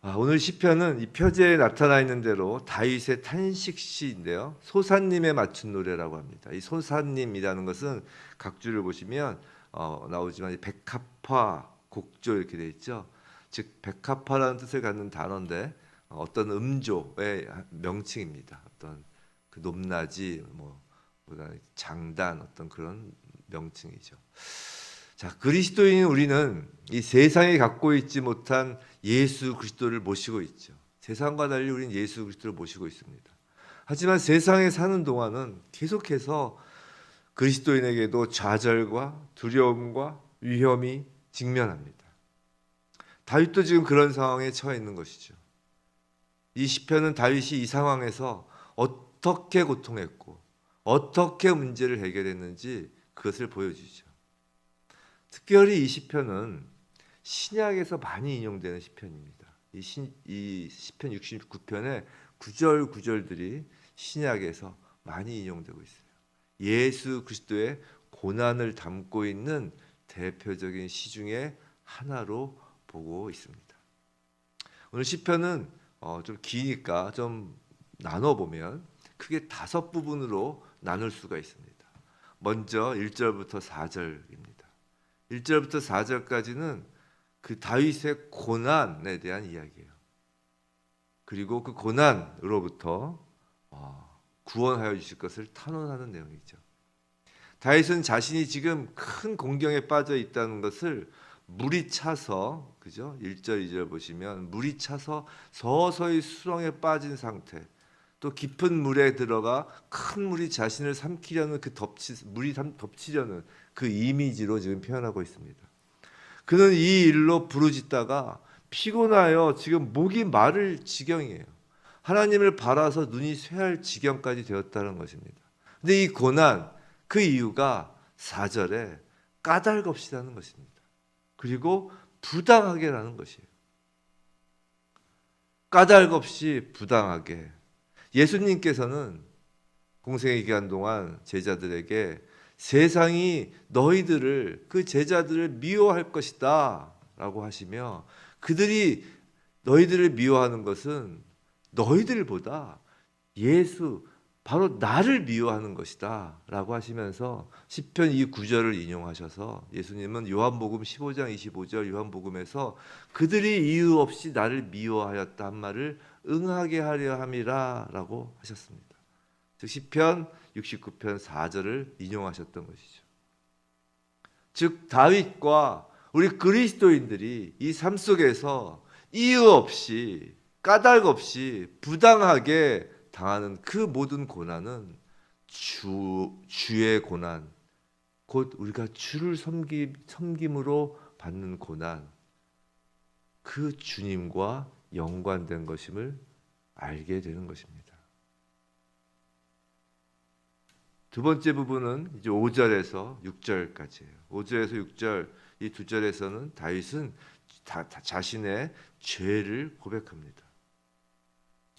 오늘 시편은 이 표제에 나타나 있는 대로 다윗의 탄식시인데요. 소사님에 맞춘 노래라고 합니다. 이 소사님이라는 것은 각주를 보시면 나오지만 백합화, 곡조 이렇게 돼 있죠. 즉 백합화라는 뜻을 갖는 단어인데 어떤 음조의 명칭입니다. 어떤 그 높낮이, 장단 어떤 그런 명칭이죠. 자, 그리스도인 우리는 이 세상이 갖고 있지 못한 예수 그리스도를 모시고 있죠. 세상과 달리 우리는 예수 그리스도를 모시고 있습니다. 하지만 세상에 사는 동안은 계속해서 그리스도인에게도 좌절과 두려움과 위험이 직면합니다. 다윗도 지금 그런 상황에 처해 있는 것이죠. 이 시편은 다윗이 이 상황에서 어떻게 고통했고 어떻게 문제를 해결했는지 그것을 보여주죠. 특별히 이 시편은 신약에서 많이 인용되는 시편입니다. 이 시편 69편의 구절들이 신약에서 많이 인용되고 있어요. 예수 그리스도의 고난을 담고 있는 대표적인 시 중에 하나로 보고 있습니다. 오늘 시편은 좀 기니까 좀 나눠보면 크게 5부분으로 나눌 수가 있습니다. 먼저 1절부터 4절입니다. 1절부터 4절까지는 그 다윗의 고난에 대한 이야기예요. 그리고 그 고난으로부터 구원하여 주실 것을 탄원하는 내용이죠. 다윗은 자신이 지금 큰 공경에 빠져 있다는 것을 물이 차서, 그죠? 1절, 2절 보시면 물이 차서 서서히 수렁에 빠진 상태, 또 깊은 물에 들어가 큰 물이 자신을 삼키려는 물이 덮치려는 그 이미지로 지금 표현하고 있습니다. 그는 이 일로 부르짖다가 피곤하여 지금 목이 마를 지경이에요. 하나님을 바라서 눈이 쇠할 지경까지 되었다는 것입니다. 근데 이 고난, 그 이유가 4절에 까닭없이라는 것입니다. 그리고 부당하게라는 것이에요. 까닭없이 부당하게. 예수님께서는 공생의 기간 동안 제자들에게 세상이 너희들을, 그 제자들을 미워할 것이다 라고 하시며, 그들이 너희들을 미워하는 것은 너희들보다 예수, 바로 나를 미워하는 것이다 라고 하시면서 시편 이 구절을 인용하셔서 예수님은 요한복음 15장 25절 요한복음에서 그들이 이유 없이 나를 미워하였다 한 말을 응하게 하려 함이라 라고 하셨습니다. 즉 시편 69편 4절을 인용하셨던 것이죠. 즉 다윗과 우리 그리스도인들이 이 삶 속에서 이유 없이, 까닭 없이 부당하게 당하는 그 모든 고난은 주의 고난, 곧 우리가 주를 섬김으로 받는 고난, 그 주님과 연관된 것임을 알게 되는 것입니다. 두 번째 부분은 이제 5절에서 6절까지예요. 5절에서 6절 이 두 절에서는 다윗은 자신의 죄를 고백합니다.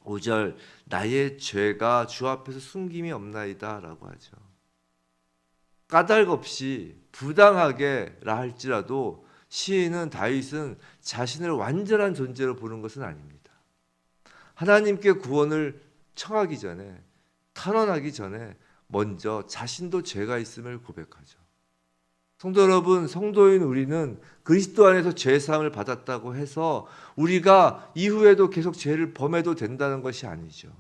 5절 나의 죄가 주 앞에서 숨김이 없나이다 라고 하죠. 까닭 없이 부당하게라 할지라도 시인은 다윗은 자신을 완전한 존재로 보는 것은 아닙니다. 하나님께 구원을 청하기 전에, 탄원하기 전에 먼저 자신도 죄가 있음을 고백하죠. 성도 여러분, 성도인 우리는 그리스도 안에서 죄사함을 받았다고 해서 우리가 이후에도 계속 죄를 범해도 된다는 것이 아니죠.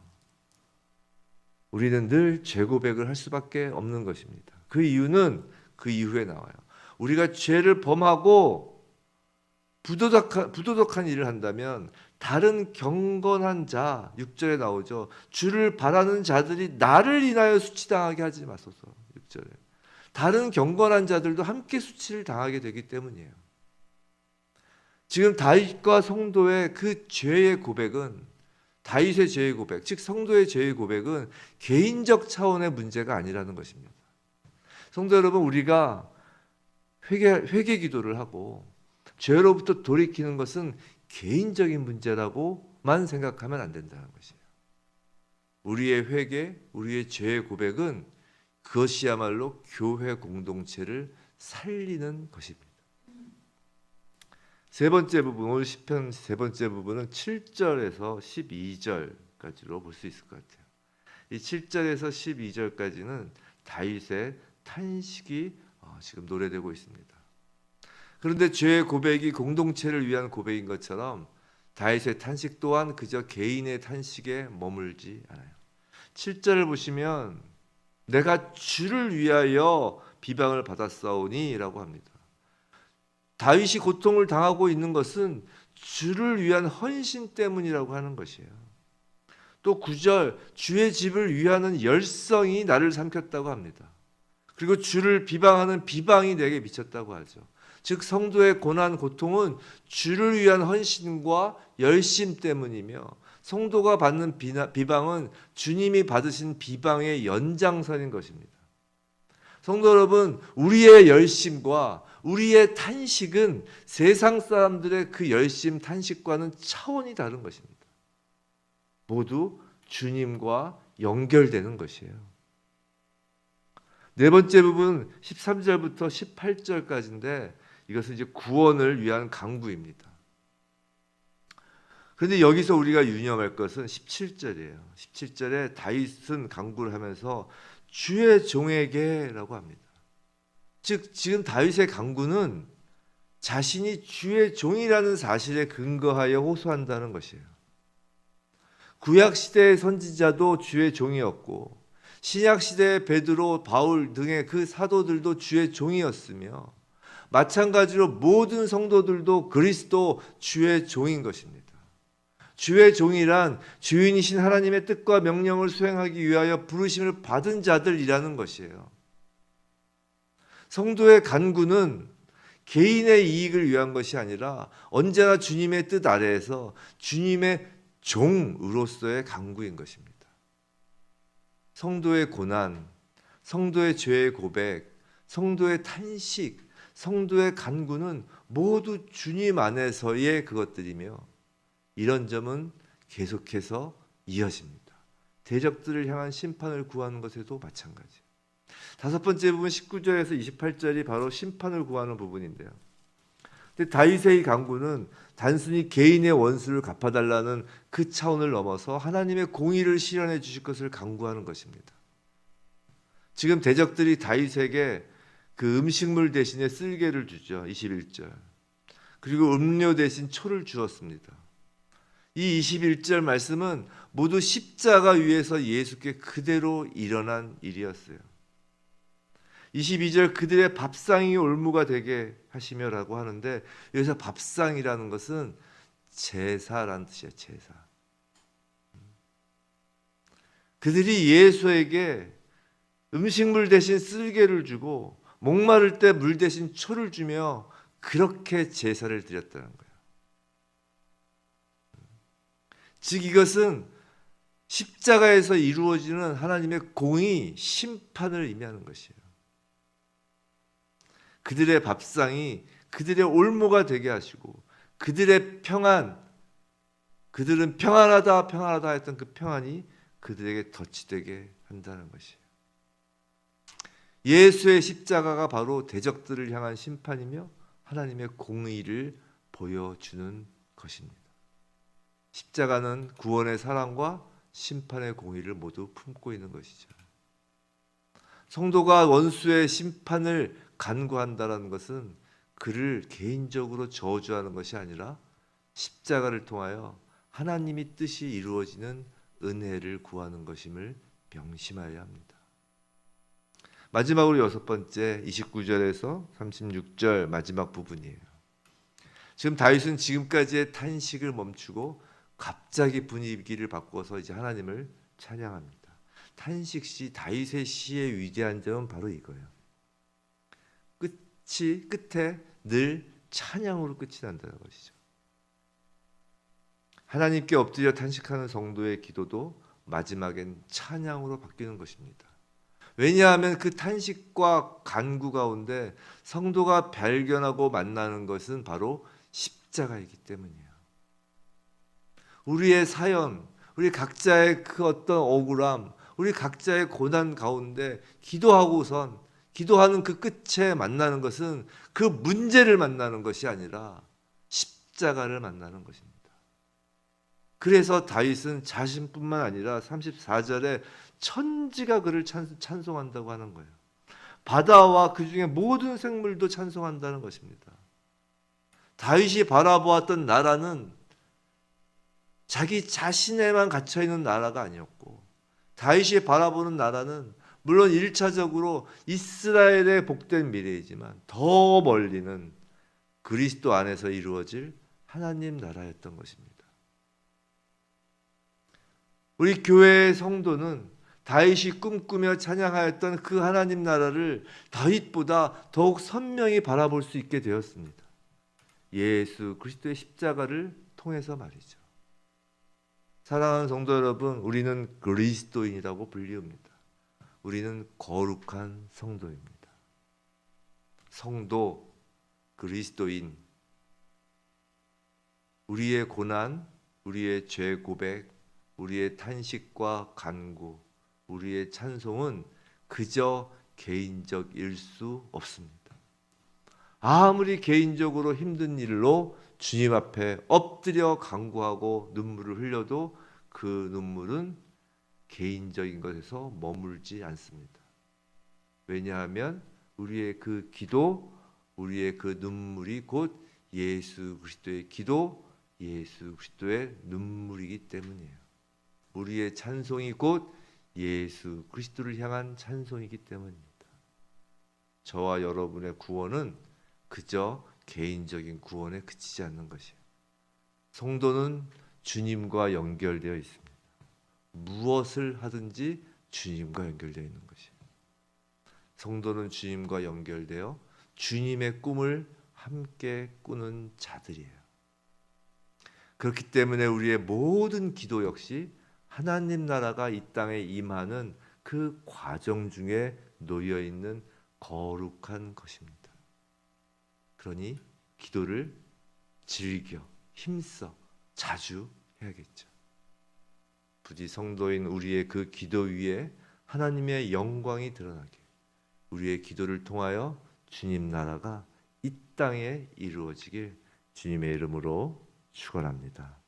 우리는 늘 죄 고백을 할 수밖에 없는 것입니다. 그 이유는 그 이후에 나와요. 우리가 죄를 범하고 부도덕한 일을 한다면 다른 경건한 자, 6절에 나오죠. 주를 바라는 자들이 나를 인하여 수치당하게 하지 마소서. 6절에. 다른 경건한 자들도 함께 수치를 당하게 되기 때문이에요. 지금 다윗과 성도의 그 죄의 고백은, 다윗의 죄의 고백, 즉 성도의 죄의 고백은 개인적 차원의 문제가 아니라는 것입니다. 성도 여러분, 우리가 회개 기도를 하고 죄로부터 돌이키는 것은 개인적인 문제라고만 생각하면 안 된다는 것이에요. 우리의 회개, 우리의 죄의 고백은 그것이야말로 교회 공동체를 살리는 것입니다. 세 번째 부분, 오늘 시편 세 번째 부분은 7절에서 12절까지로 볼 수 있을 것 같아요. 이 7절에서 12절까지는 다윗의 탄식이 지금 노래되고 있습니다. 그런데 죄의 고백이 공동체를 위한 고백인 것처럼 다윗의 탄식 또한 그저 개인의 탄식에 머물지 않아요. 7절을 보시면 내가 주를 위하여 비방을 받았사오니 라고 합니다. 다윗이 고통을 당하고 있는 것은 주를 위한 헌신 때문이라고 하는 것이에요. 또 9절 주의 집을 위하는 열성이 나를 삼켰다고 합니다. 그리고 주를 비방하는 비방이 내게 미쳤다고 하죠. 즉 성도의 고난 고통은 주를 위한 헌신과 열심 때문이며 성도가 받는 비방은 주님이 받으신 비방의 연장선인 것입니다. 성도 여러분, 우리의 열심과 우리의 탄식은 세상 사람들의 그 열심 탄식과는 차원이 다른 것입니다. 모두 주님과 연결되는 것이에요. 네 번째 부분 13절부터 18절까지인데 이것은 이제 구원을 위한 강구입니다. 그런데 여기서 우리가 유념할 것은 17절이에요. 17절에 다윗은 강구를 하면서 주의 종에게라고 합니다. 즉 지금 다윗의 강구는 자신이 주의 종이라는 사실에 근거하여 호소한다는 것이에요. 구약 시대의 선지자도 주의 종이었고 신약 시대의 베드로, 바울 등의 그 사도들도 주의 종이었으며 마찬가지로 모든 성도들도 그리스도 주의 종인 것입니다. 주의 종이란 주인이신 하나님의 뜻과 명령을 수행하기 위하여 부르심을 받은 자들이라는 것이에요. 성도의 간구는 개인의 이익을 위한 것이 아니라 언제나 주님의 뜻 아래에서 주님의 종으로서의 간구인 것입니다. 성도의 고난, 성도의 죄의 고백, 성도의 탄식, 성도의 간구는 모두 주님 안에서의 그것들이며 이런 점은 계속해서 이어집니다. 대적들을 향한 심판을 구하는 것에도 마찬가지. 다섯 번째 부분 19절에서 28절이 바로 심판을 구하는 부분인데요. 근데 다윗의 이 간구는 단순히 개인의 원수를 갚아달라는 그 차원을 넘어서 하나님의 공의를 실현해 주실 것을 간구하는 것입니다. 지금 대적들이 다윗에게 그 음식물 대신에 쓸개를 주죠. 21절. 그리고 음료 대신 초를 주었습니다. 이 21절 말씀은 모두 십자가 위에서 예수께 그대로 일어난 일이었어요. 22절 그들의 밥상이 올무가 되게 하시며라고 하는데 여기서 밥상이라는 것은 제사라는 뜻이에요. 제사. 그들이 예수에게 음식물 대신 쓸개를 주고 목마를 때 물 대신 초를 주며 그렇게 제사를 드렸다는 거예요. 즉 이것은 십자가에서 이루어지는 하나님의 공의, 심판을 의미하는 것이에요. 그들의 밥상이 그들의 올무가 되게 하시고 그들의 평안, 그들은 평안하다 평안하다 했던 그 평안이 그들에게 덫이 되게 한다는 것이에요. 예수의 십자가가 바로 대적들을 향한 심판이며 하나님의 공의를 보여주는 것입니다. 십자가는 구원의 사랑과 심판의 공의를 모두 품고 있는 것이죠. 성도가 원수의 심판을 간구한다는 것은 그를 개인적으로 저주하는 것이 아니라 십자가를 통하여 하나님의 뜻이 이루어지는 은혜를 구하는 것임을 명심해야 합니다. 마지막으로 여섯 번째 29절에서 36절 마지막 부분이에요. 지금 다윗은 지금까지의 탄식을 멈추고 갑자기 분위기를 바꿔서 이제 하나님을 찬양합니다. 탄식시 다윗의 시의 위대한 점은 바로 이거예요. 끝에 늘 찬양으로 끝이 난다는 것이죠. 하나님께 엎드려 탄식하는 성도의 기도도 마지막엔 찬양으로 바뀌는 것입니다. 왜냐하면 그 탄식과 간구 가운데 성도가 발견하고 만나는 것은 바로 십자가이기 때문이에요. 우리의 사연, 우리 각자의 그 어떤 억울함, 우리 각자의 고난 가운데 기도하는 그 끝에 만나는 것은 그 문제를 만나는 것이 아니라 십자가를 만나는 것입니다. 그래서 다윗은 자신뿐만 아니라 34절에 천지가 그를 찬송한다고 하는 거예요. 바다와 그 중에 모든 생물도 찬송한다는 것입니다. 다윗이 바라보았던 나라는 자기 자신에만 갇혀있는 나라가 아니었고, 다윗이 바라보는 나라는 물론 1차적으로 이스라엘의 복된 미래이지만 더 멀리는 그리스도 안에서 이루어질 하나님 나라였던 것입니다. 우리 교회의 성도는 다윗이 꿈꾸며 찬양하였던 그 하나님 나라를 다윗보다 더욱 선명히 바라볼 수 있게 되었습니다. 예수 그리스도의 십자가를 통해서 말이죠. 사랑하는 성도 여러분, 우리는 그리스도인이라고 불리웁니다. 우리는 거룩한 성도입니다. 성도, 그리스도인, 우리의 고난, 우리의 죄 고백, 우리의 탄식과 간구, 우리의 찬송은 그저 개인적일 수 없습니다. 아무리 개인적으로 힘든 일로 주님 앞에 엎드려 간구하고 눈물을 흘려도 그 눈물은 개인적인 것에서 머물지 않습니다. 왜냐하면 우리의 그 기도, 우리의 그 눈물이 곧 예수 그리스도의 기도, 예수 그리스도의 눈물이기 때문이에요. 우리의 찬송이 곧 예수 그리스도를 향한 찬송이기 때문입니다. 저와 여러분의 구원은 그저 개인적인 구원에 그치지 않는 것이에요. 성도는 주님과 연결되어 있습니다. 무엇을 하든지 주님과 연결되어 있는 것이에요. 성도는 주님과 연결되어 주님의 꿈을 함께 꾸는 자들이에요. 그렇기 때문에 우리의 모든 기도 역시 하나님 나라가 이 땅에 임하는 그 과정 중에 놓여 있는 거룩한 것입니다. 그러니 기도를 즐겨, 힘써, 자주 해야겠죠. 부디 성도인 우리의 그 기도 위에 하나님의 영광이 드러나게, 우리의 기도를 통하여 주님 나라가 이 땅에 이루어지길 주님의 이름으로 축원합니다.